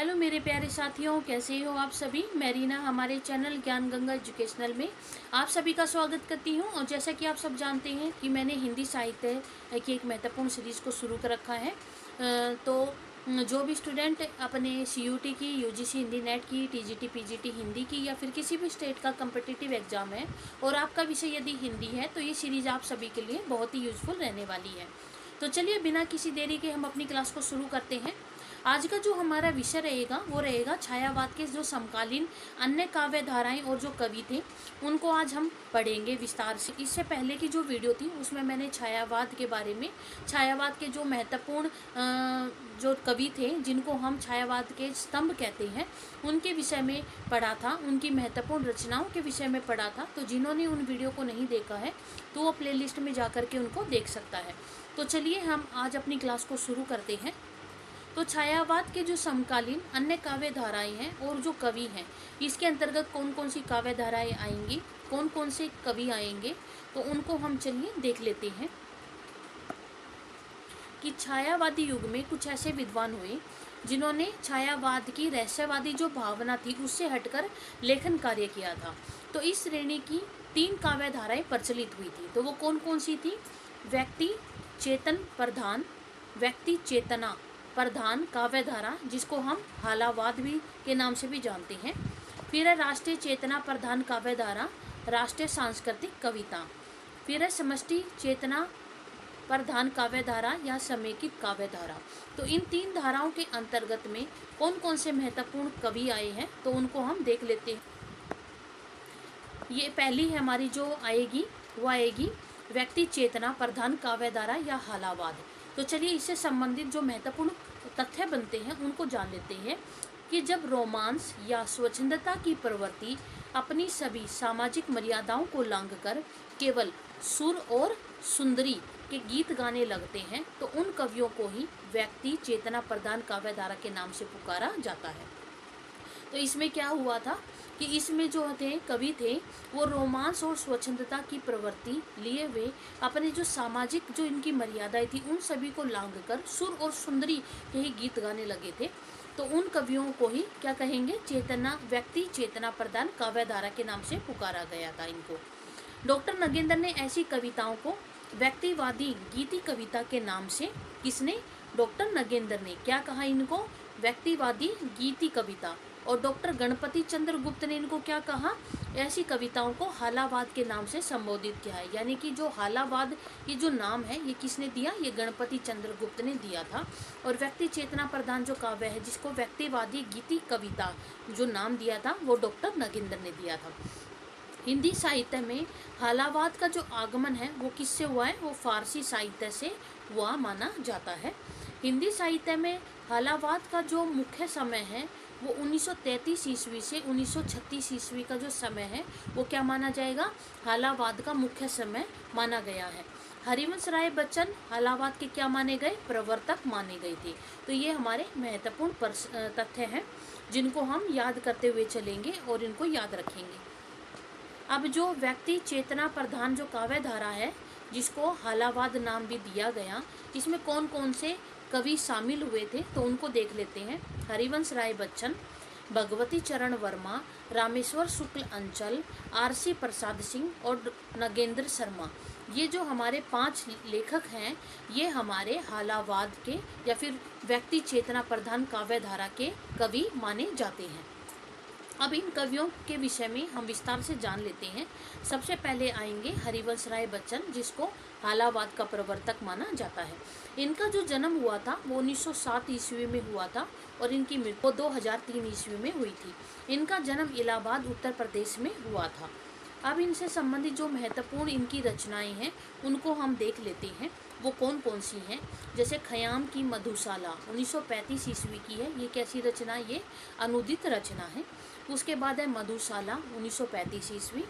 Hello मेरे प्यारे साथियों, कैसे हो आप सभी। मैं रीना हमारे चैनल ज्ञान गंगा एजुकेशनल में आप सभी का स्वागत करती हूं। और जैसा कि आप सब जानते हैं कि मैंने हिंदी साहित्य की एक महत्वपूर्ण सीरीज़ को शुरू कर रखा है। जो भी स्टूडेंट अपने CUT की, UGC हिंदी नेट की, TGT PGT हिंदी की या फिर किसी भी स्टेट का कम्पिटिटिव एग्जाम है और आपका विषय यदि हिंदी है तो ये सीरीज़ आप सभी के लिए बहुत ही यूज़फुल रहने वाली है। तो चलिए बिना किसी देरी के हम अपनी क्लास को शुरू करते हैं। आज का जो हमारा विषय रहेगा वो रहेगा छायावाद के जो समकालीन अन्य काव्य धाराएं और जो कवि थे उनको आज हम पढ़ेंगे विस्तार से। इससे पहले की जो वीडियो थी उसमें मैंने छायावाद के बारे में, छायावाद के जो महत्वपूर्ण जो कवि थे जिनको हम छायावाद के स्तंभ कहते हैं उनके विषय में पढ़ा था, उनकी महत्वपूर्ण रचनाओं के विषय में पढ़ा था। तो जिन्होंने उन वीडियो को नहीं देखा है तो वो प्लेलिस्ट में जा कर के उनको देख सकता है। तो चलिए हम आज अपनी क्लास को शुरू करते हैं। तो छायावाद के जो समकालीन अन्य काव्य धाराएं हैं और जो कवि हैं, इसके अंतर्गत कौन कौन सी काव्य धाराएं आएंगी, कौन कौन से कवि आएंगे, तो उनको हम चलिए देख लेते हैं। कि छायावादी युग में कुछ ऐसे विद्वान हुए जिन्होंने छायावाद की रहस्यवादी जो भावना थी उससे हटकर लेखन कार्य किया था। तो इस श्रेणी की 3 काव्य धाराएं प्रचलित हुई थी। तो वो कौन कौन सी थी? व्यक्ति चेतन प्रधान, व्यक्ति चेतना प्रधान काव्य धारा जिसको हम हालावाद भी के नाम से भी जानते हैं। फिर है राष्ट्रीय चेतना प्रधान काव्य धारा, राष्ट्रीय सांस्कृतिक कविता। फिर है समष्टि चेतना प्रधान काव्य धारा या समेकित काव्य धारा। तो इन 3 धाराओं के अंतर्गत में कौन कौन से महत्वपूर्ण कवि आए हैं तो उनको हम देख लेते हैं। ये पहली है हमारी जो आएगी वो आएगी व्यक्ति चेतना प्रधान काव्य धारा या हालावाद। तो चलिए इससे संबंधित जो महत्वपूर्ण तथ्य बनते हैं उनको जान लेते हैं। कि जब रोमांस या स्वच्छंदता की प्रवृत्ति अपनी सभी सामाजिक मर्यादाओं को लांघकर केवल सुर और सुंदरी के गीत गाने लगते हैं तो उन कवियों को ही व्यक्ति चेतना प्रधान काव्य धारा के नाम से पुकारा जाता है। तो इसमें क्या हुआ था कि इसमें जो कवि थे वो रोमांस और स्वच्छंदता की प्रवृत्ति लिए हुए अपने जो सामाजिक जो इनकी मर्यादाएं थी उन सभी को लांघकर सुर और सुंदरी के ही गीत गाने लगे थे। तो उन कवियों को ही क्या कहेंगे? चेतना, व्यक्ति चेतना प्रधान काव्य धारा के नाम से पुकारा गया था इनको। डॉक्टर नगेंद्र ने ऐसी कविताओं को व्यक्तिवादी गीति कविता के नाम से, किसने? डॉक्टर नगेंद्र ने क्या कहा इनको? व्यक्तिवादी गीति कविता। और डॉक्टर गणपति चंद्र गुप्त ने इनको क्या कहा? ऐसी कविताओं को हालावाद के नाम से संबोधित किया है। यानी कि जो हालावाद ये जो नाम है ये किसने दिया? ये गणपति चंद्र गुप्त ने दिया था। और व्यक्ति चेतना प्रधान जो काव्य है जिसको व्यक्तिवादी गीति कविता जो नाम दिया था वो डॉक्टर नगेंद्र ने दिया था। हिंदी साहित्य में हालावाद का जो आगमन है वो किससे हुआ है? वो फारसी साहित्य से हुआ माना जाता है। हिंदी साहित्य में हालावाद का जो मुख्य समय है वो 1933 ईस्वी से 1936 ईस्वी का जो समय है वो क्या माना जाएगा? हालावाद का मुख्य समय माना गया है। हरिवंश राय बच्चन हालावाद के क्या माने गए? प्रवर्तक माने गए थे। तो ये हमारे महत्वपूर्ण तथ्य हैं जिनको हम याद करते हुए चलेंगे और इनको याद रखेंगे। अब जो व्यक्ति चेतना प्रधान जो काव्य धारा है जिसको हालावाद नाम भी दिया गया, इसमें कौन कौन से कवि शामिल हुए थे तो उनको देख लेते हैं। हरिवंश राय बच्चन, भगवती चरण वर्मा, रामेश्वर शुक्ल अंचल, RC प्रसाद सिंह और नगेंद्र शर्मा। ये जो हमारे 5 लेखक हैं ये हमारे हालावाद के या फिर व्यक्ति चेतना प्रधान काव्य धारा के कवि माने जाते हैं। अब इन कवियों के विषय में हम विस्तार से जान लेते हैं। सबसे पहले आएंगे हरिवंश राय बच्चन जिसको हालावाद का प्रवर्तक माना जाता है। इनका जो जन्म हुआ था वो 1907 ईस्वी में हुआ था और इनकी मृत्यु 2003 ईस्वी में हुई थी। इनका जन्म इलाहाबाद उत्तर प्रदेश में हुआ था। अब इनसे संबंधित जो महत्वपूर्ण इनकी रचनाएं हैं उनको हम देख लेते हैं वो कौन कौन सी हैं। जैसे खयाम की मधुशाला 1935 ईस्वी की है। ये कैसी रचना? ये अनुदित रचना है। उसके बाद है मधुशाला 1935 ईस्वी,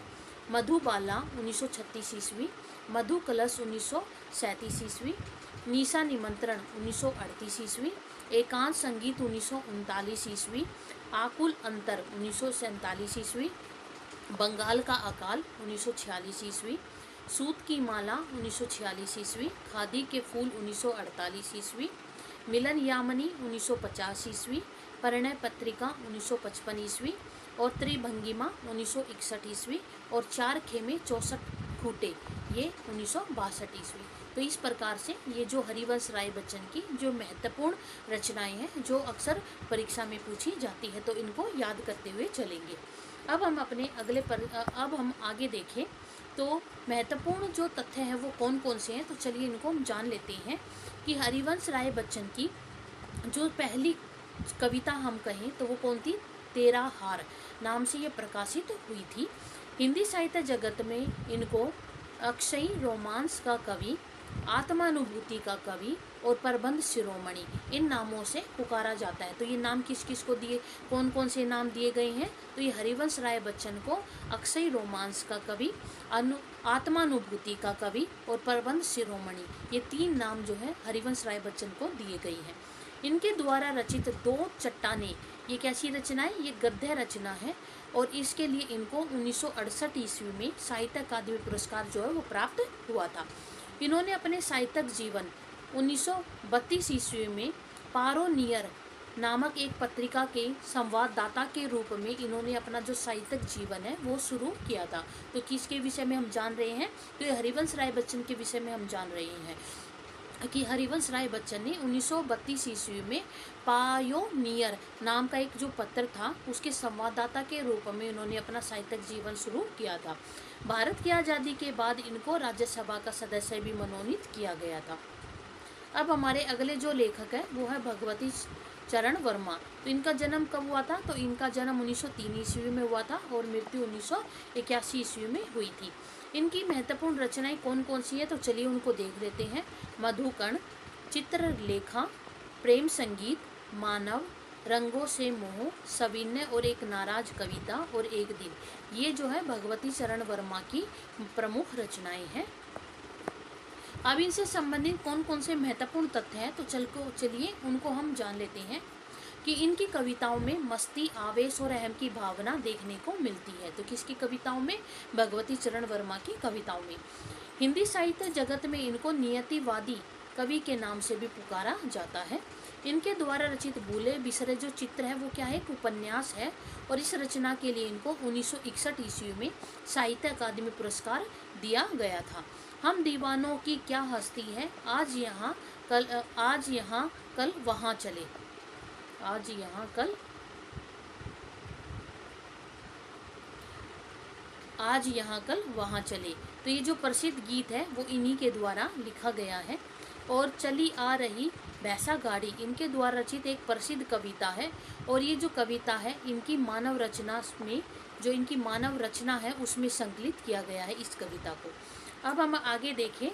मधुबाला 1936 ईस्वी, मधु कलश 1937 ईस्वी, निशा निमंत्रण 1938 ईस्वी, एकांत संगीत 1939 ईस्वी, आकुल अंतर 1947 ईस्वी, बंगाल का अकाल 1946 ईस्वी, सूत की माला 1946 ईस्वी, खादी के फूल 1948 ईस्वी, मिलन यामिनी 1950 ईस्वी, परिणय पत्रिका 1955 ईस्वी और त्रिभंगिमा 1961 ईस्वी और चार खेमे 64 खूटे ये 1962 ईस्वी। तो इस प्रकार से ये जो हरिवंश राय बच्चन की जो महत्वपूर्ण रचनाएं हैं जो अक्सर परीक्षा में पूछी जाती है, तो इनको याद करते हुए चलेंगे। अब हम अपने अब हम आगे देखें तो महत्वपूर्ण जो तथ्य हैं वो कौन कौन से हैं। तो चलिए इनको हम जान लेते हैं कि हरिवंश राय बच्चन की जो पहली कविता हम कहें तो वो कौन थी, तेरा हार नाम से ये प्रकाशित हुई थी। हिंदी साहित्य जगत में इनको अक्षयी रोमांस का कवि, आत्मानुभूति का कवि और प्रबंध शिरोमणि इन नामों से पुकारा जाता है। तो ये नाम किस किस को दिए, कौन कौन से नाम दिए गए हैं, तो ये हरिवंश राय बच्चन को अक्षयी रोमांस का कवि, आत्मानुभूति का कवि और प्रबंध शिरोमणि ये तीन नाम जो है हरिवंश राय बच्चन को दिए गए हैं। इनके द्वारा रचित दो चट्टानें ये कैसी रचना है, ये गद्य रचना है और इसके लिए इनको 1968 ईस्वी में साहित्य अकादमी पुरस्कार जो है वो प्राप्त हुआ था। इन्होंने अपने साहित्यिक जीवन 1932 ईस्वी में पारोनियर नामक एक पत्रिका के संवाददाता के रूप में इन्होंने अपना जो साहित्यिक जीवन है वो शुरू किया था। तो किसके विषय में हम जान रहे हैं, तो ये हरिवंश राय बच्चन के विषय में हम जान रहे हैं कि हरिवंश राय बच्चन ने 1932 ईस्वी में पायोनियर नाम का एक जो पत्र था उसके संवाददाता के रूप में इन्होंने अपना साहित्यिक जीवन शुरू किया था। भारत की आज़ादी के बाद इनको राज्यसभा का सदस्य भी मनोनीत किया गया था। अब हमारे अगले जो लेखक है वो है भगवती चरण वर्मा। तो इनका जन्म कब हुआ था, तो इनका जन्म 1903 ईस्वी में हुआ था और मृत्यु 1981 ईस्वी में हुई थी। इनकी महत्वपूर्ण रचनाएं कौन कौन सी है, तो चलिए उनको देख लेते हैं। मधुकण, चित्रलेखा, प्रेम संगीत, मानव, रंगों से मोह, सविनय और एक नाराज कविता और एक दिन, ये जो है भगवती चरण वर्मा की प्रमुख रचनाएं हैं। अब इनसे संबंधित कौन कौन से महत्वपूर्ण तथ्य हैं, तो चलिए उनको हम जान लेते हैं कि इनकी कविताओं में मस्ती, आवेश और अहम की भावना देखने को मिलती है। तो किसकी कविताओं में, भगवती चरण वर्मा की कविताओं में। हिंदी साहित्य जगत में इनको नियतिवादी कवि के नाम से भी पुकारा जाता है। इनके द्वारा रचित भूले बिसरे जो चित्र है वो क्या है, एक उपन्यास है और इस रचना के लिए इनको 1961 ईस्वी में साहित्य अकादमी पुरस्कार दिया गया था। हम दीवानों की क्या हस्ती है, आज यहाँ कल वहाँ चले, आज यहाँ कल वहाँ चले। तो ये जो प्रसिद्ध गीत है वो इन्हीं के द्वारा लिखा गया है। और चली आ रही भैंसा गाड़ी इनके द्वारा रचित एक प्रसिद्ध कविता है और ये जो कविता है इनकी मानव रचना में, जो इनकी मानव रचना है उसमें संकलित किया गया है इस कविता को। अब हम आगे देखें।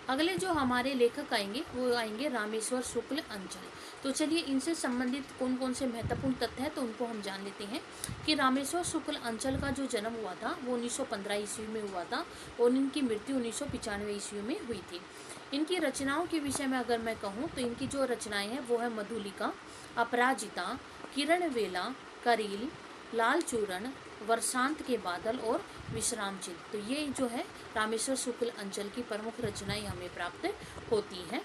अगले जो हमारे लेखक आएंगे वो आएंगे रामेश्वर शुक्ल अंचल। तो चलिए इनसे संबंधित कौन कौन से महत्वपूर्ण तथ्य हैं तो उनको हम जान लेते हैं कि रामेश्वर शुक्ल अंचल का जो जन्म हुआ था वो 1915 ईस्वी में हुआ था और इनकी मृत्यु 1995 ईस्वी में हुई थी। इनकी रचनाओं के विषय में अगर मैं कहूँ तो इनकी जो रचनाएं हैं वो है मधुलिका, अपराजिता, किरण वेला, करील, लाल चूरण, वर्षांत के बादल और विश्राम चिन्ह। तो ये जो है रामेश्वर शुक्ल अंचल की प्रमुख रचनाएं हमें प्राप्त होती हैं।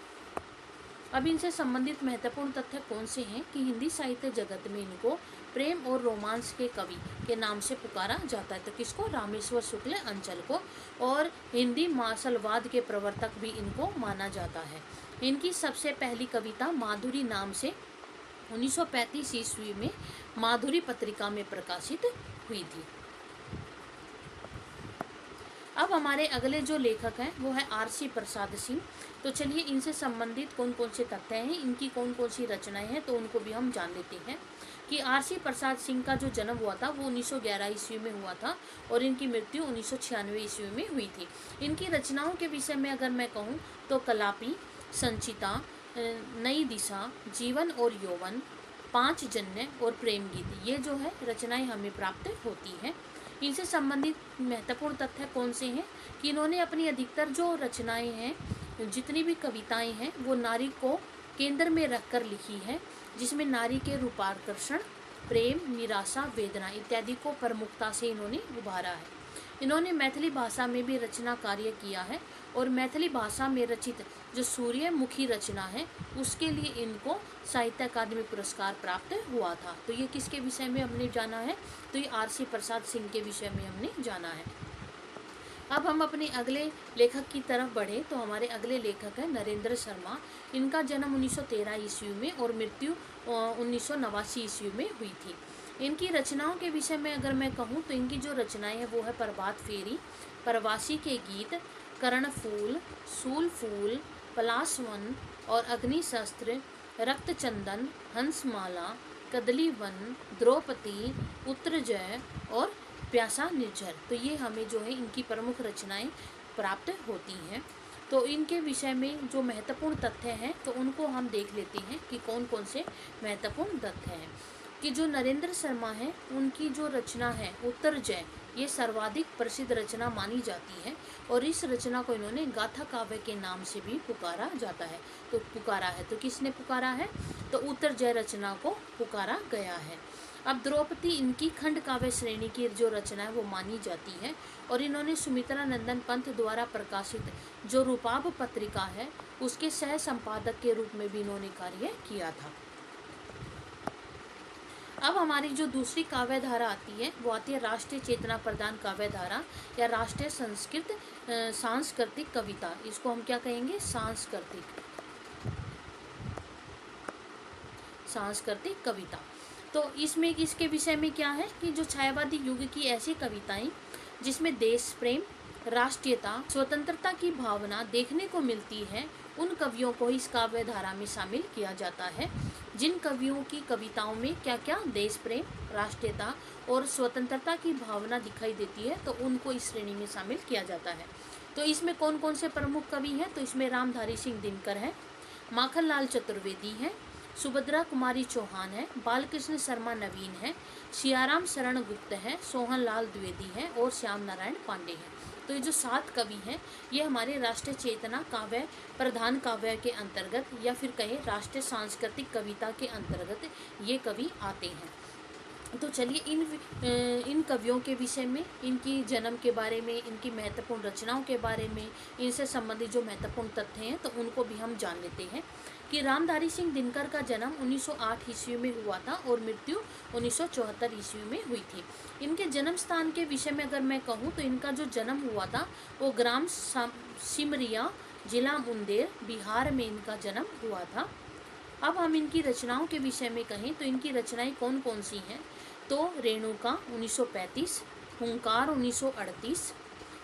अब इनसे संबंधित महत्वपूर्ण तथ्य कौन से हैं कि हिंदी साहित्य जगत में इनको प्रेम और रोमांस के कवि के नाम से पुकारा जाता है। तो किसको, रामेश्वर शुक्ल अंचल को। और हिंदी मार्शलवाद के प्रवर्तक भी इनको माना जाता है। इनकी सबसे पहली कविता माधुरी नाम से 1935 ईस्वी में माधुरी पत्रिका में प्रकाशित हुई थी। अब हमारे अगले जो लेखक हैं वो है आर.सी. प्रसाद सिंह। तो चलिए इनसे संबंधित कौन कौन से तथ्य हैं, इनकी कौन कौन सी रचनाएं हैं तो उनको भी हम जान लेते हैं कि आर.सी. प्रसाद सिंह का जो जन्म हुआ था वो 1911 ईस्वी में हुआ था और इनकी मृत्यु 1996 ईस्वी में हुई थी। इनकी रचनाओं के विषय में अगर मैं कहूँ तो कलापी, संचिता, नई दिशा, जीवन और यौवन, पांच जन्य और प्रेम गीत, ये जो है रचनाएं हमें प्राप्त होती हैं। इनसे संबंधित महत्वपूर्ण तथ्य कौन से हैं कि इन्होंने अपनी अधिकतर जो रचनाएं हैं, जितनी भी कविताएं हैं वो नारी को केंद्र में रखकर लिखी है, जिसमें नारी के रूपाकर्षण, प्रेम, निराशा, वेदना इत्यादि को प्रमुखता से इन्होंने उभारा है। इन्होंने मैथिली भाषा में भी रचना कार्य किया है और मैथिली भाषा में रचित जो सूर्यमुखी रचना है उसके लिए इनको साहित्य अकादमी पुरस्कार प्राप्त हुआ था। तो ये किसके विषय में हमने जाना है, तो ये आर.सी. प्रसाद सिंह के विषय में हमने जाना है। अब हम अपने अगले लेखक की तरफ बढ़े तो हमारे अगले लेखक है नरेंद्र शर्मा। इनका जन्म 1913 ईस्वी में और मृत्यु 1989 ईस्वी में हुई थी। इनकी रचनाओं के विषय में अगर मैं कहूँ तो इनकी जो रचनाएं हैं वो है प्रभात फेरी, प्रवासी के गीत, कर्णफूल, सूलफूल, पलाशवन और अग्निशस्त्र, रक्तचंदन, हंसमाला, कदलीवन, द्रौपदी, उत्तरजय और प्यासा निर्झर। तो ये हमें जो है इनकी प्रमुख रचनाएं प्राप्त होती हैं। तो इनके विषय में जो महत्वपूर्ण तथ्य हैं तो उनको हम देख लेते हैं कि कौन कौन से महत्वपूर्ण तथ्य हैं। कि जो नरेंद्र शर्मा है उनकी जो रचना है उत्तरजय, ये सर्वाधिक प्रसिद्ध रचना मानी जाती है और इस रचना को इन्होंने गाथा काव्य के नाम से भी पुकारा जाता है। तो किसने पुकारा है, तो उत्तरजय रचना को पुकारा गया है। अब द्रौपदी इनकी खंड काव्य श्रेणी की जो रचना है वो मानी जाती है और इन्होंने सुमित्रा नंदन पंत द्वारा प्रकाशित जो रूपाभ पत्रिका है उसके सह संपादक के रूप में भी इन्होंने कार्य किया था। अब हमारी जो दूसरी काव्य धारा आती है वो आती है राष्ट्रीय चेतना प्रदान काव्य धारा या राष्ट्रीय सांस्कृतिक कविता। इसको हम क्या कहेंगे, सांस्कृतिक कविता। तो इसमें इसके विषय में क्या है कि जो छायावादी युग की ऐसी कविताएं जिसमें देश प्रेम, राष्ट्रीयता, स्वतंत्रता की भावना देखने को मिलती है उन कवियों को इस काव्य धारा में शामिल किया जाता है। जिन कवियों की कविताओं में क्या क्या देश प्रेम, राष्ट्रीयता और स्वतंत्रता की भावना दिखाई देती है तो उनको इस श्रेणी में शामिल किया जाता है। तो इसमें कौन कौन से प्रमुख कवि हैं, तो इसमें रामधारी सिंह दिनकर है, माखनलाल चतुर्वेदी है, सुभद्रा कुमारी चौहान है, बालकृष्ण शर्मा नवीन है, सियाराम शरण गुप्त है, सोहन लाल द्विवेदी है और श्याम नारायण पांडे हैं। तो ये जो 7 कवि हैं ये हमारे राष्ट्रीय चेतना काव्य प्रधान काव्य के अंतर्गत या फिर कहें राष्ट्रीय सांस्कृतिक कविता के अंतर्गत ये कवि आते हैं। तो चलिए इन कवियों के विषय में, इनकी जन्म के बारे में, इनकी महत्वपूर्ण रचनाओं के बारे में, इनसे संबंधित जो महत्वपूर्ण तथ्य हैं तो उनको भी हम जान लेते हैं। कि रामधारी सिंह दिनकर का जन्म 1908 ईस्वी में हुआ था और मृत्यु 1974 ईस्वी में हुई थी। इनके जन्म स्थान के विषय में अगर मैं कहूँ तो इनका जो जन्म हुआ था वो ग्राम सिमरिया, जिला मुंगेर, बिहार में इनका जन्म हुआ था। अब हम इनकी रचनाओं के विषय में कहें तो इनकी रचनाएं कौन कौन सी हैं, तो रेणुका 1935, हुंकार 1938,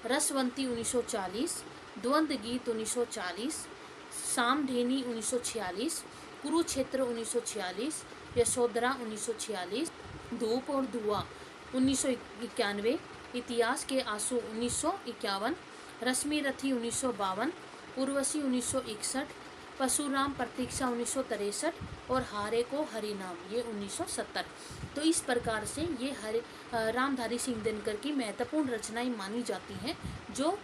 रसवंती 1940, द्वंद्व गीत 1940, सामधेनी 1946, कुरुक्षेत्र 1946, यशोधरा 1946, धूप और धुआं 1991, इतिहास के आंसू 1951, रश्मि रथी 1952, उर्वशी 1961, परशुराम प्रतीक्षा 1963 और हारे को हरिनाम ये 1970। तो इस प्रकार से ये रामधारी सिंह दिनकर की महत्वपूर्ण रचनाएं मानी जाती हैं जो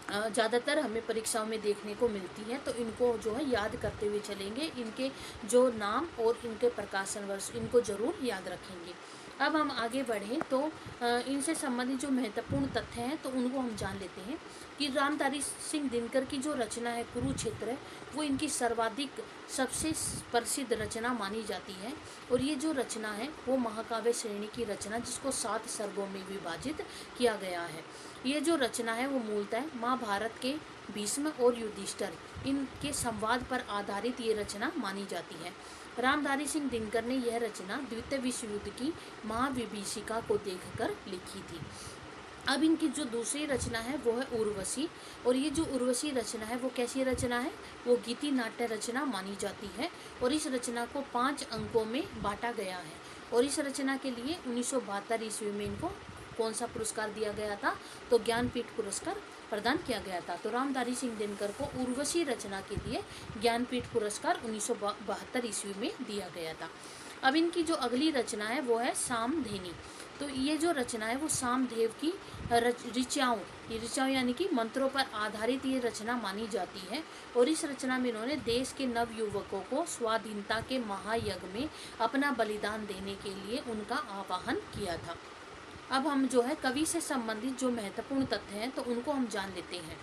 ज़्यादातर हमें परीक्षाओं में देखने को मिलती है। तो इनको जो है याद करते हुए चलेंगे, इनके जो नाम और इनके प्रकाशन वर्ष इनको ज़रूर याद रखेंगे। अब हम आगे बढ़ें तो इनसे संबंधित जो महत्वपूर्ण तथ्य हैं तो उनको हम जान लेते हैं कि रामधारी सिंह दिनकर की जो रचना है कुरुक्षेत्र है वो इनकी सर्वाधिक सबसे प्रसिद्ध रचना मानी जाती है और ये जो रचना है वो महाकाव्य श्रेणी की रचना जिसको 7 सर्गों में विभाजित किया गया है। ये जो रचना है वो मूलतः महाभारत के भीष्म और युधिष्ठिर इनके संवाद पर आधारित ये रचना मानी जाती है। रामधारी सिंह दिनकर ने यह रचना द्वितीय विश्व युद्ध की महाविभीषिका को देखकर लिखी थी। अब इनकी जो दूसरी रचना है वो है उर्वशी और ये जो उर्वशी रचना है वो कैसी रचना है, वो गीति नाट्य रचना मानी जाती है और इस रचना को 5 अंकों में बांटा गया है और इस रचना के लिए 1972 ईस्वी में इनको कौन सा पुरस्कार दिया गया था, तो ज्ञानपीठ पुरस्कार प्रदान किया गया था। तो रामधारी सिंह दिनकर को उर्वशी रचना के लिए ज्ञानपीठ पुरस्कार 1972 ईस्वी में दिया गया था। अब इनकी जो अगली रचना है वो है सामधेनी। तो ये जो रचना है वो सामदेव की ऋचाओं यानी कि मंत्रों पर आधारित ये रचना मानी जाती है और इस रचना में इन्होंने देश के नव युवकों को स्वाधीनता के महायज्ञ में अपना बलिदान देने के लिए उनका आह्वान किया था। अब हम जो है कवि से संबंधित जो महत्वपूर्ण तथ्य हैं तो उनको हम जान लेते हैं।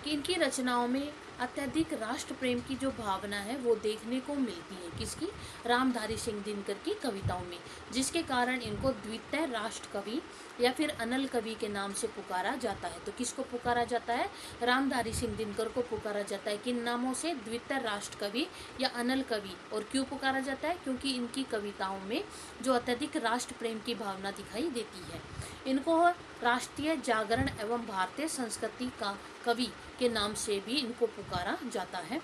कि इनकी रचनाओं में अत्यधिक राष्ट्र प्रेम की जो भावना है वो देखने को मिलती है। किसकी? रामधारी सिंह दिनकर की कविताओं में, जिसके कारण इनको द्वितीय राष्ट्र कवि या फिर अनल कवि के नाम से पुकारा जाता है। तो किसको पुकारा जाता है? रामधारी सिंह दिनकर को पुकारा जाता है। किन नामों से? द्वितीय राष्ट्र कवि या अनल कवि। और क्यों पुकारा जाता है? क्योंकि इनकी कविताओं में जो अत्यधिक राष्ट्र प्रेम की भावना दिखाई देती है। इनको राष्ट्रीय जागरण एवं भारतीय संस्कृति का कवि के नाम से भी इनको पुकारा जाता है।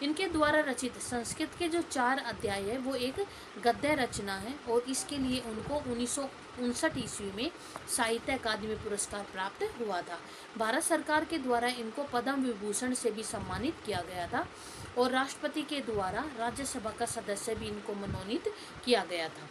इनके द्वारा रचित संस्कृत के जो 4 अध्याय है वो एक गद्य रचना है और इसके लिए उनको 1959 ईस्वी में साहित्य अकादमी पुरस्कार प्राप्त हुआ था। भारत सरकार के द्वारा इनको पद्म विभूषण से भी सम्मानित किया गया था और राष्ट्रपति के द्वारा राज्यसभा का सदस्य भी इनको मनोनीत किया गया था।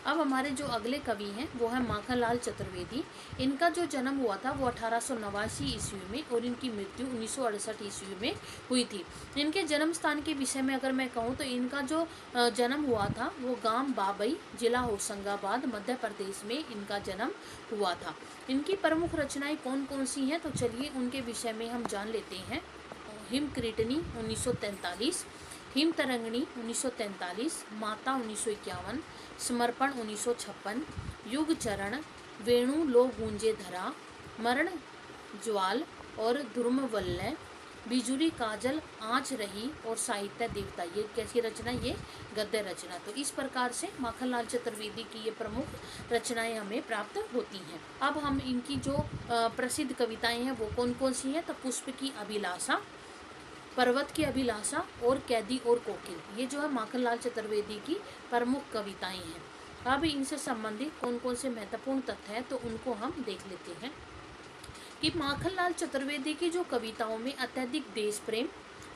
अब हमारे जो अगले कवि हैं वो है माखनलाल चतुर्वेदी। इनका जो जन्म हुआ था वो 1889 ईस्वी में और इनकी मृत्यु 1968 ईस्वी में हुई थी। इनके जन्म स्थान के विषय में अगर मैं कहूँ तो इनका जो जन्म हुआ था वो गांव बाबई, जिला होशंगाबाद, मध्य प्रदेश में इनका जन्म हुआ था। इनकी प्रमुख रचनाएं कौन कौन सी हैं तो चलिए उनके विषय में हम जान लेते हैं। हिमकृतनी 1943, हिम तरंगिणी 1943, माता 1951, समर्पण 1956, युग चरण, वेणु लो गूंजे धरा, मरण ज्वाल और ध्रुमवल्लय, बिजुली काजल, आँच रही और साहित्य देवता। ये कैसी रचना? ये गद्य रचना। तो इस प्रकार से माखनलाल चतुर्वेदी की ये प्रमुख रचनाएं हमें प्राप्त होती हैं। अब हम इनकी जो प्रसिद्ध कविताएं हैं वो कौन कौन सी हैं तो पुष्प की अभिलाषा, पर्वत की अभिलाषा और कैदी और कोकिल, ये जो है माखनलाल चतुर्वेदी की प्रमुख कविताएं हैं। अब इनसे संबंधित कौन कौन से महत्वपूर्ण तथ्य हैं तो उनको हम देख लेते हैं कि माखनलाल चतुर्वेदी की जो कविताओं में अत्यधिक देश प्रेम,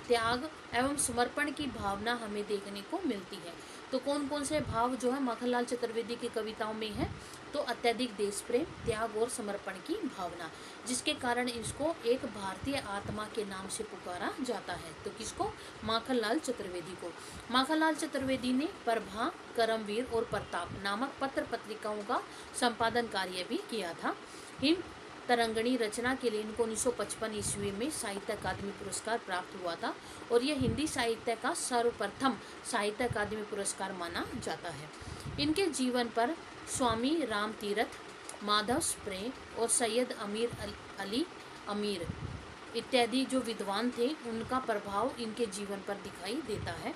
त्याग एवं समर्पण की भावना हमें देखने को मिलती है। तो कौन कौन से भाव जो है माखनलाल चतुर्वेदी की कविताओं में है तो अत्यधिक देश प्रेम, त्याग और समर्पण की भावना, जिसके कारण इसको एक भारतीय आत्मा के नाम से पुकारा जाता है। तो किसको? माखनलाल चतुर्वेदी को। माखनलाल चतुर्वेदी ने प्रभा, करमवीर और प्रताप नामक पत्र पत्रिकाओं का संपादन कार्य भी किया था। हिम तरंगिणी रचना के लिए इनको 1955 ईस्वी में साहित्य अकादमी पुरस्कार प्राप्त हुआ था और यह हिंदी साहित्य का सर्वप्रथम साहित्य अकादमी पुरस्कार माना जाता है। इनके जीवन पर स्वामी राम तीरथ, माधव स्प्रे और सैयद अमीर अली अमीर इत्यादि जो विद्वान थे उनका प्रभाव इनके जीवन पर दिखाई देता है।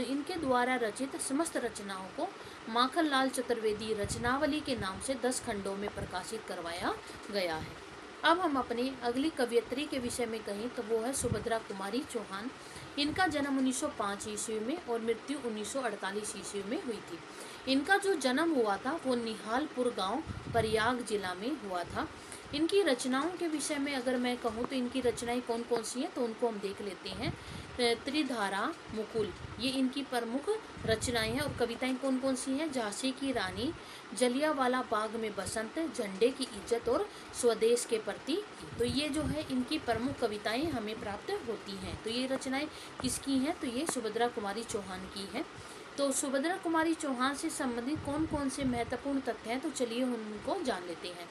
इनके द्वारा रचित समस्त रचनाओं को माखनलाल चतुर्वेदी रचनावली के नाम से 10 खंडों में प्रकाशित करवाया गया है। अब हम अपनी अगली कवयित्री के विषय में कहें तो वो है सुभद्रा कुमारी चौहान। इनका जन्म 1905 ईस्वी में और मृत्यु 1948 ईस्वी में हुई थी। इनका जो जन्म हुआ था वो निहालपुर गांव, प्रयाग जिला में हुआ था। इनकी रचनाओं के विषय में अगर मैं कहूँ तो इनकी रचनाएं कौन कौन सी हैं तो उनको हम देख लेते हैं। त्रिधारा, मुकुल, ये इनकी प्रमुख रचनाएं हैं। और कविताएं कौन कौन सी हैं? झांसी की रानी, जलियांवाला बाग में बसंत, झंडे की इज्जत और स्वदेश के प्रति। तो ये जो है इनकी प्रमुख कविताएं हमें प्राप्त होती हैं। तो ये रचनाएं किसकी हैं तो ये सुभद्रा कुमारी चौहान की हैं। तो सुभद्रा कुमारी चौहान से संबंधित कौन कौन से महत्वपूर्ण तथ्य हैं तो चलिए उनको जान लेते हैं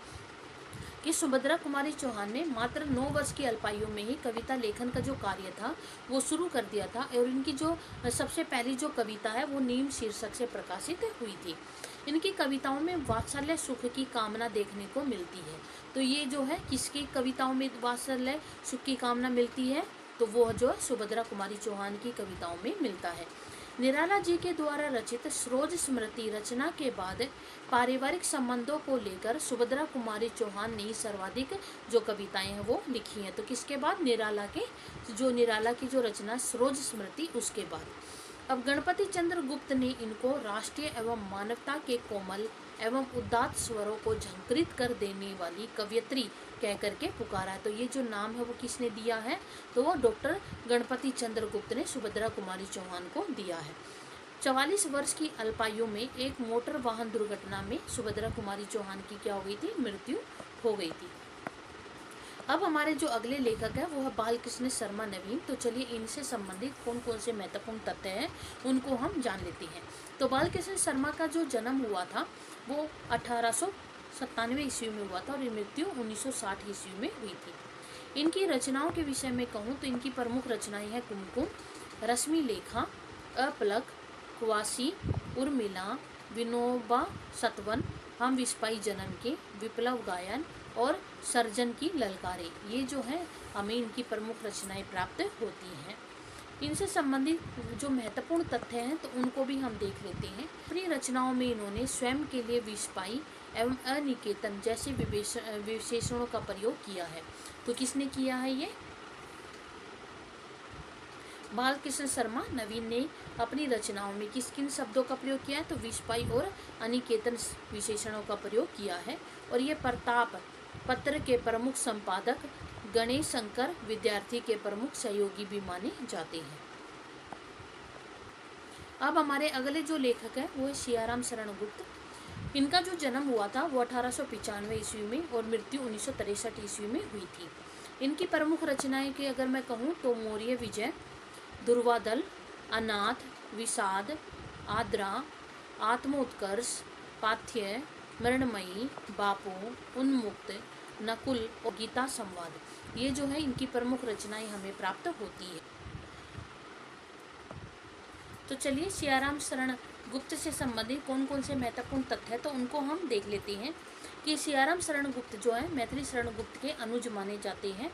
कि सुभद्रा कुमारी चौहान ने मात्र 9 वर्ष की अल्पायु में ही कविता लेखन का जो कार्य था वो शुरू कर दिया था और इनकी जो सबसे पहली जो कविता है वो नीम शीर्षक से प्रकाशित हुई थी। इनकी कविताओं में वात्सल्य सुख की कामना देखने को मिलती है। तो ये जो है किसकी कविताओं में वात्सल्य सुख की कामना मिलती है तो वो जो है सुभद्रा कुमारी चौहान की कविताओं में मिलता है। निराला जी के द्वारा रचित सरोज स्मृति रचना के बाद पारिवारिक संबंधों को लेकर सुभद्रा कुमारी चौहान ने सर्वाधिक जो कविताएं हैं वो लिखी हैं। तो किसके बाद? निराला की जो रचना सरोज स्मृति उसके बाद। अब गणपति चंद्र गुप्त ने इनको राष्ट्रीय एवं मानवता के कोमल एवं उदात्त स्वरों को झंकृत कर देने वाली कवयित्री कह करके पुकारा। तो ये जो नाम है वो किसने दिया है तो वो डॉक्टर गणपति चंद्र गुप्त ने सुभद्रा कुमारी चौहान को दिया है। 44 वर्ष की अल्पायु में एक मोटर वाहन दुर्घटना में सुभद्रा कुमारी चौहान की क्या हो गई थी? मृत्यु हो गई थी। अब हमारे जो अगले लेखक है वो है बालकृष्ण शर्मा नवीन। तो चलिए इनसे संबंधित कौन कौन से महत्वपूर्ण तथ्य हैं उनको हम जान लेते हैं। तो बालकृष्ण शर्मा का जो जन्म हुआ था वो 1897 ईस्वी में हुआ था और मृत्यु 1960 ईस्वी में हुई थी। इनकी रचनाओं के विषय में कहूँ तो इनकी प्रमुख रचनाएं हैं कुमकुम, रश्मि लेखा, अपलक, कुवासी, उर्मिला, विनोबा सतवन, हम विस्पाई जन्म के, विप्लव गायन और सर्जन की ललकारें, ये जो है हमें इनकी प्रमुख रचनाएं प्राप्त होती हैं। इनसे संबंधित जो महत्वपूर्ण तथ्य हैं तो उनको भी हम देख लेते हैं। अपनी रचनाओं में इन्होंने स्वयं के लिए विस्पाई एवं अनिकेतन जैसे विशेषणों का प्रयोग किया है। तो किसने किया है ये? बालकृष्ण शर्मा नवीन ने अपनी रचनाओं में किस किन शब्दों का प्रयोग किया है? तो विस्पाई और अनिकेतन विशेषणों का प्रयोग किया है। और ये प्रताप पत्र के प्रमुख संपादक गणेश शंकर विद्यार्थी के प्रमुख सहयोगी भी माने जाते हैं। अब हमारे अगले जो लेखक हैं वो है सियाराम शरण गुप्त। इनका जो जन्म हुआ था वो 1895 ईस्वी में और मृत्यु 1963 ईस्वी में हुई थी। इनकी प्रमुख रचनाएं की अगर मैं कहूँ तो मौर्य विजय, दुर्वादल, अनाथ, विषाद, आद्रा, आत्मोत्कर्ष, पाथ्य, मरणमयी, बापो, उन्मुक्त, नकुल और गीता संवाद, ये जो है इनकी प्रमुख रचनाएं हमें प्राप्त होती है। तो चलिए सियाराम शरण गुप्त से संबंधित कौन कौन से महत्वपूर्ण तथ्य है तो उनको हम देख लेते हैं कि सियाराम शरण गुप्त जो है मैथिली शरण गुप्त के अनुज माने जाते हैं।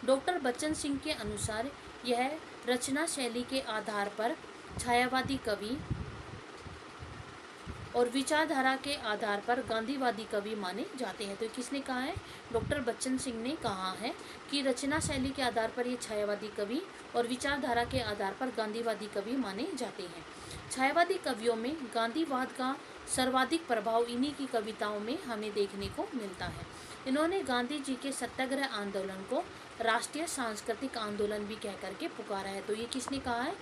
डॉक्टर बच्चन सिंह के अनुसार यह रचना शैली के आधार पर छायावादी कवि और विचारधारा के आधार पर गांधीवादी कवि माने जाते हैं। तो किसने कहा है? डॉक्टर बच्चन सिंह ने कहा है कि रचना शैली के आधार पर ये छायावादी कवि और विचारधारा के आधार पर गांधीवादी कवि माने जाते हैं। छायावादी कवियों में गांधीवाद का सर्वाधिक प्रभाव इन्हीं की कविताओं में हमें देखने को मिलता है। इन्होंने गांधी जी के सत्याग्रह आंदोलन को राष्ट्रीय सांस्कृतिक आंदोलन भी कह करके पुकारा है। तो ये किसने कहा है?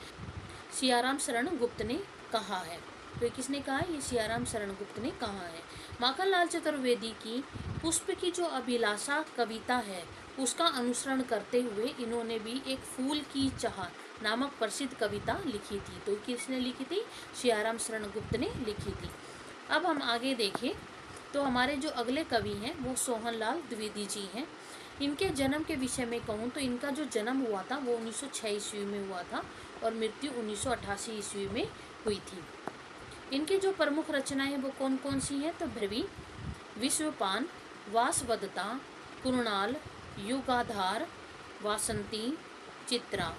सियाराम शरण गुप्त ने कहा है। तो किसने कहा है? ये सियाराम शरण गुप्त ने कहा है। माखनलाल चतुर्वेदी की पुष्प की जो अभिलाषा कविता है उसका अनुसरण करते हुए इन्होंने भी एक फूल की चाह नामक प्रसिद्ध कविता लिखी थी। तो किसने लिखी थी? सियाराम शरण गुप्त ने लिखी थी। अब हम आगे देखें तो हमारे जो अगले कवि हैं वो सोहनलाल द्विवेदी जी हैं। इनके जन्म के विषय में कहूँ तो इनका जो जन्म हुआ था वो 1906 ईस्वी में हुआ था और मृत्यु 1988 ईस्वी में हुई थी। इनकी जो प्रमुख रचनाएं वो कौन कौन सी हैं? तो भ्रवी, विश्वपान, वासवदता, कुणाल, युगाधार, वासंती, चित्रा,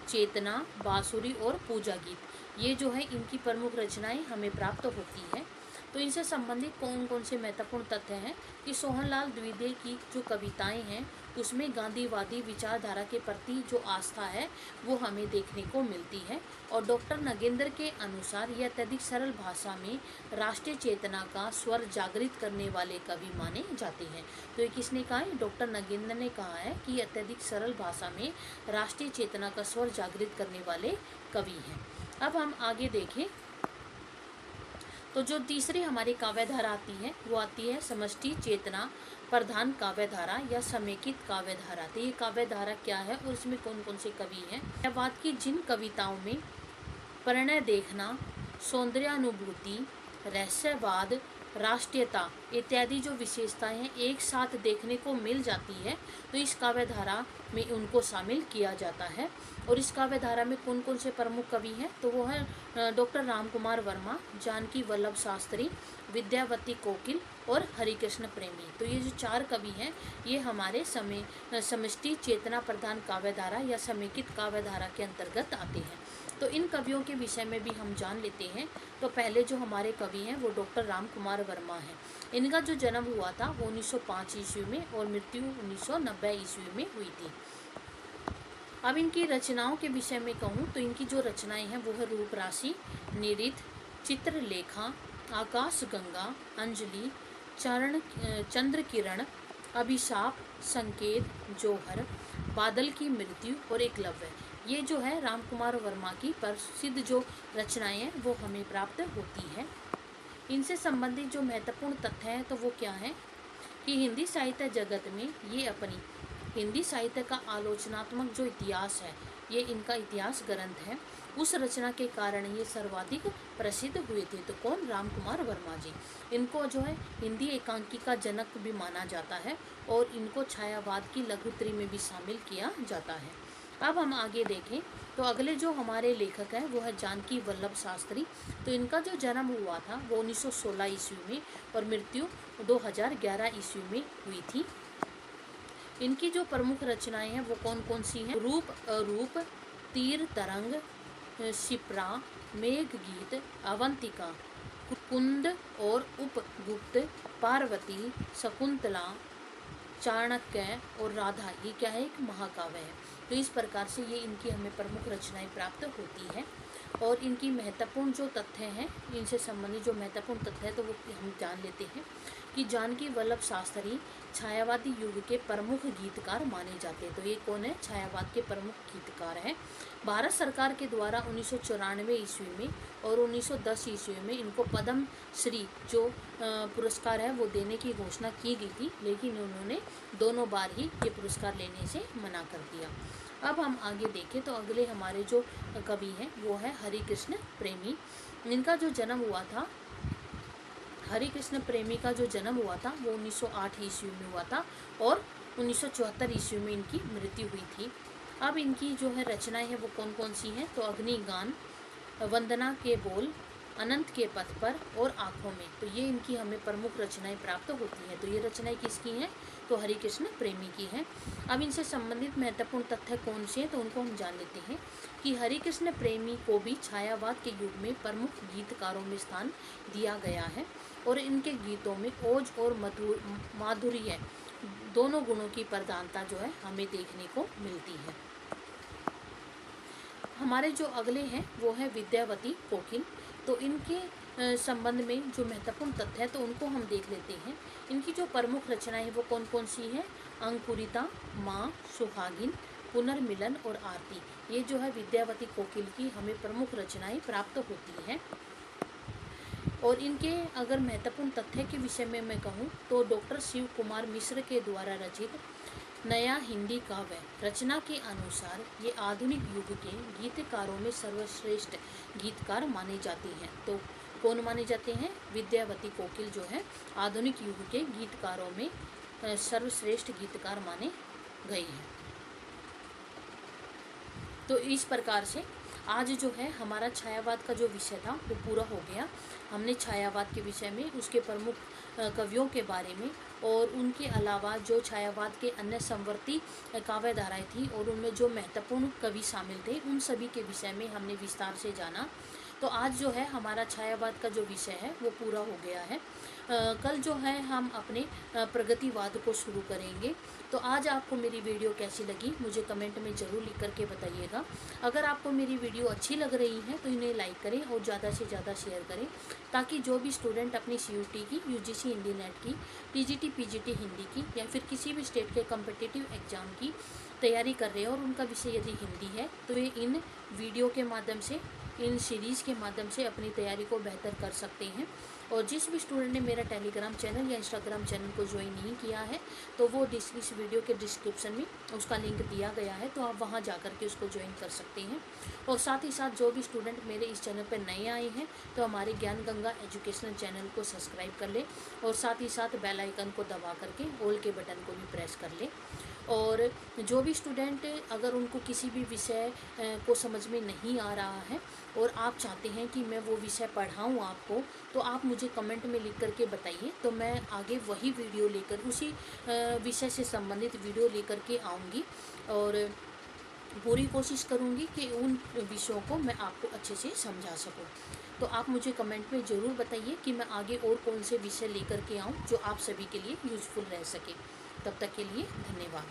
चेतना, बांसुरी और पूजा गीत, ये जो है इनकी प्रमुख रचनाएं हमें प्राप्त होती है। तो इनसे संबंधित कौन कौन से महत्वपूर्ण तथ्य हैं कि सोहनलाल द्विवेदी की जो कविताएं हैं उसमें गांधीवादी विचारधारा के प्रति जो आस्था है वो हमें देखने को मिलती है। और डॉक्टर नगेंद्र के अनुसार यह अत्यधिक सरल भाषा में राष्ट्रीय चेतना का स्वर जागृत करने वाले कवि माने जाते हैं। तो ये किसने कहा है? डॉक्टर नगेंद्र ने कहा है कि अत्यधिक सरल भाषा में राष्ट्रीय चेतना का स्वर जागृत करने वाले कवि हैं। अब हम आगे देखें तो जो तीसरी हमारी काव्यधारा आती है वो आती है समष्टि चेतना प्रधान काव्यधारा या समेकित काव्यधारा। तो ये काव्यधारा क्या है और इसमें कौन कौन से कवि हैं? छायावाद की जिन कविताओं में प्रणय देखना, सौंदर्यानुभूति, रहस्यवाद, राष्ट्रीयता इत्यादि जो विशेषताएं हैं एक साथ देखने को मिल जाती है तो इस काव्यधारा में उनको शामिल किया जाता है। और इस काव्यधारा में कौन कौन से प्रमुख कवि हैं? तो वो है डॉक्टर रामकुमार वर्मा, जानकी वल्लभ शास्त्री, विद्यावती कोकिल और हरिकृष्ण प्रेमी। तो ये जो चार कवि हैं ये हमारे समष्टि चेतना प्रधान काव्यधारा या समेकित काव्यधारा के अंतर्गत आते हैं। तो इन कवियों के विषय में भी हम जान लेते हैं। तो पहले जो हमारे कवि हैं वो डॉक्टर रामकुमार वर्मा हैं। इनका जो जन्म हुआ था वो 1905 ईस्वी में और मृत्यु 1990 ईस्वी में हुई थी। अब इनकी रचनाओं के विषय में कहूँ तो इनकी जो रचनाएं हैं वो है रूपराशि, निरित, चित्रलेखा, आकाश गंगा, अंजलि, चंद्र किरण, अभिशाप, संकेत, जोहर, बादल की मृत्यु और एकलव्य। ये जो है रामकुमार वर्मा की प्रसिद्ध जो रचनाएं हैं वो हमें प्राप्त होती है। इनसे संबंधित जो महत्वपूर्ण तथ्य हैं तो वो क्या है कि हिंदी साहित्य जगत में ये अपनी हिंदी साहित्य का आलोचनात्मक जो इतिहास है ये इनका इतिहास ग्रंथ है, उस रचना के कारण ये सर्वाधिक प्रसिद्ध हुए थे। तो कौन? रामकुमार वर्मा जी। इनको जो है हिंदी एकांकी का जनक भी माना जाता है और इनको छायावाद की लघुत्री में भी शामिल किया जाता है। अब हम आगे देखें तो अगले जो हमारे लेखक हैं वो है जानकी वल्लभ शास्त्री। तो इनका जो जन्म हुआ था वो 1916 ईस्वी में और मृत्यु 2011 ईस्वी में हुई थी। इनकी जो प्रमुख रचनाएं हैं वो कौन कौन सी हैं? रूप अरूप, तीर तरंग, शिप्रा, मेघ गीत, अवंतिका, कुंद और उपगुप्त, पार्वती, शकुंतला, चाणक्य और राधा, ये क्या है? एक महाकाव्य है। तो इस प्रकार से ये इनकी हमें प्रमुख रचनाएं प्राप्त होती हैं। और इनकी महत्वपूर्ण जो तथ्य हैं, इनसे संबंधित जो महत्वपूर्ण तथ्य है तो वो हम जान लेते हैं कि जानकी वल्लभ शास्त्री छायावादी युग के प्रमुख गीतकार माने जाते हैं। तो ये कौन है? छायावाद के प्रमुख गीतकार हैं। भारत सरकार के द्वारा 1994 ईस्वी में और 1910 ईस्वी में इनको पद्म श्री जो पुरस्कार है वो देने की घोषणा की गई थी, लेकिन उन्होंने दोनों बार ही ये पुरस्कार लेने से मना कर दिया। अब हम आगे देखें तो अगले हमारे जो कवि हैं वो है हरिकृष्ण प्रेमी। इनका जो जन्म हुआ था, हरिकृष्ण प्रेमी का जो जन्म हुआ था वो 1908 ईस्वी में हुआ था और 1974 ईस्वी में इनकी मृत्यु हुई थी। अब इनकी जो है रचनाएं हैं वो कौन कौन सी हैं? तो अग्निगान, वंदना के बोल, अनंत के पथ पर और आँखों में। तो ये इनकी हमें प्रमुख रचनाएं प्राप्त होती हैं। तो ये रचनाएं किसकी हैं? तो हरिकृष्ण प्रेमी की हैं। अब इनसे संबंधित महत्वपूर्ण तथ्य कौन से हैं तो उनको हम जान लेते हैं कि हरिकृष्ण प्रेमी को भी छायावाद के युग में प्रमुख गीतकारों में स्थान दिया गया है और इनके गीतों में ओज और माधुर्य दोनों गुणों की प्रधानता जो है हमें देखने को मिलती है। हमारे जो अगले हैं वो है विद्यावती कोकिल। तो इनके संबंध में जो महत्वपूर्ण तथ्य है तो उनको हम देख लेते हैं। इनकी जो प्रमुख रचनाएं हैं वो कौन कौन सी हैं? अंकुरिता, माँ, सुहागिन, पुनर्मिलन और आरती। ये जो है विद्यावती कोकिल की हमें प्रमुख रचनाएं प्राप्त होती हैं। और इनके अगर महत्वपूर्ण तथ्य के विषय में मैं कहूँ तो डॉक्टर शिव कुमार मिश्र के द्वारा रचित नया हिंदी काव्य रचना के अनुसार ये आधुनिक युग के गीतकारों में सर्वश्रेष्ठ गीतकार माने जाते हैं। तो कौन माने जाते हैं? विद्यावती कोकिल जो है आधुनिक युग के गीतकारों में सर्वश्रेष्ठ गीतकार माने गए हैं। तो इस प्रकार से आज जो है हमारा छायावाद का जो विषय था वो पूरा हो गया। हमने छायावाद के विषय में उसके प्रमुख कवियों के बारे में और उनके अलावा जो छायावाद के अन्य संवर्ती काव्य धाराएं थी और उनमें जो महत्वपूर्ण कवि शामिल थे उन सभी के विषय में हमने विस्तार से जाना। तो आज जो है हमारा छायावाद का जो विषय है वो पूरा हो गया है। कल जो है हम अपने प्रगतिवाद को शुरू करेंगे। तो आज आपको मेरी वीडियो कैसी लगी मुझे कमेंट में ज़रूर लिख करके बताइएगा। अगर आपको मेरी वीडियो अच्छी लग रही है तो इन्हें लाइक करें और ज़्यादा से ज़्यादा शेयर करें ताकि जो भी स्टूडेंट अपनी CUT की, UGC हिंदी नेट की, TGT PGT हिंदी की या फिर किसी भी स्टेट के कम्पिटिटिव एग्ज़ाम की तैयारी कर रहे हैं और उनका विषय यदि हिंदी है तो वे इन वीडियो के माध्यम से, इन सीरीज़ के माध्यम से अपनी तैयारी को बेहतर कर सकते हैं। और जिस भी स्टूडेंट ने मेरा टेलीग्राम चैनल या इंस्टाग्राम चैनल को ज्वाइन नहीं किया है तो वो इस वीडियो के डिस्क्रिप्शन में उसका लिंक दिया गया है, तो आप वहां जाकर के उसको ज्वाइन कर सकते हैं। और साथ ही साथ जो भी स्टूडेंट मेरे इस चैनल पर नए आए हैं तो हमारे ज्ञान गंगा एजुकेशनल चैनल को सब्सक्राइब कर ले और साथ ही साथ बेल आइकन को दबा करके ऑल के बटन को भी प्रेस कर ले। और जो भी स्टूडेंट अगर उनको किसी भी विषय को समझ में नहीं आ रहा है और आप चाहते हैं कि मैं वो विषय पढ़ाऊँ आपको, तो आप मुझे कमेंट में लिख करके बताइए, तो मैं आगे वही वीडियो लेकर उसी विषय से संबंधित वीडियो लेकर के आऊँगी और पूरी कोशिश करूँगी कि उन विषयों को मैं आपको अच्छे से समझा सकूँ। तो आप मुझे कमेंट में ज़रूर बताइए कि मैं आगे और कौन से विषय लेकर के आऊँ जो आप सभी के लिए यूज़फुल रह सके। तब तक के लिए धन्यवाद।